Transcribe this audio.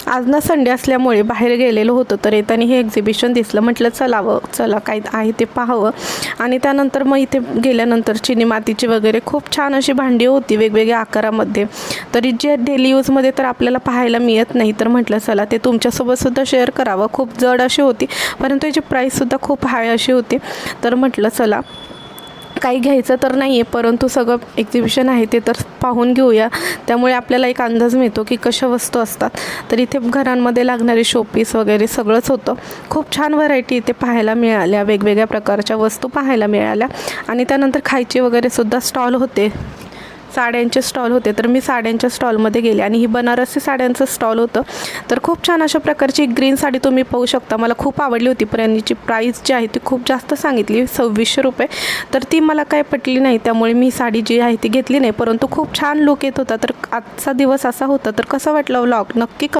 आज ना संडे असल्यामुळे बाहेर गेलेलो होतो, तर येताना हे एक्झिबिशन दिसलं. म्हटलं चला काय आहे ते पाहावं. आणि त्यानंतर मग इथे गेल्यानंतर चिनी मातीची वगैरे खूप छान अशी भांडी होती वेगवेगळ्या आकारामध्ये. तरी जे डेली यूजमध्ये तर आपल्याला पाहायला मिळत नाही, तर म्हटलं चला ते तुमच्यासोबतसुद्धा शेअर करावं. खूप जड अशी होती, परंतु याची प्राईससुद्धा खूप हाय अशी होती. तर म्हटलं चला काही घ्यायचं तर नाही आहे, परंतु सगळं एक्झिबिशन आहे ते तर पाहून घेऊया. त्यामुळे आपल्याला एक अंदाज मिळतो की कशा वस्तू असतात. तर इथे घरांमध्ये लागणारे शोपीस वगैरे सगळंच होतं. खूप छान व्हरायटी इथे पाहायला मिळाल्या, वेगवेगळ्या प्रकारच्या वस्तू पाहायला मिळाल्या. आणि त्यानंतर खायचे वगैरे सुद्धा स्टॉल होते, साड्यांचे स्टॉल होते. तर मी साड्यांच्या स्टॉलमध्ये गेले आणि ही बनारसी साड्यांचं स्टॉल होतं. तर खूप छान अशा प्रकारची ग्रीन साडी तुम्ही पाहू शकता. मला खूप आवडली होती, पण याची प्राईस जी आहे ती खूप जास्त सांगितली, 2600 रुपये. तर ती मला काय पटली नाही, त्यामुळे मी साडी जी आहे ती घेतली नाही. परंतु खूप छान लुक येत होता. तर आजचा दिवस असा होता. तर कसं वाटलं व्लॉग नक्की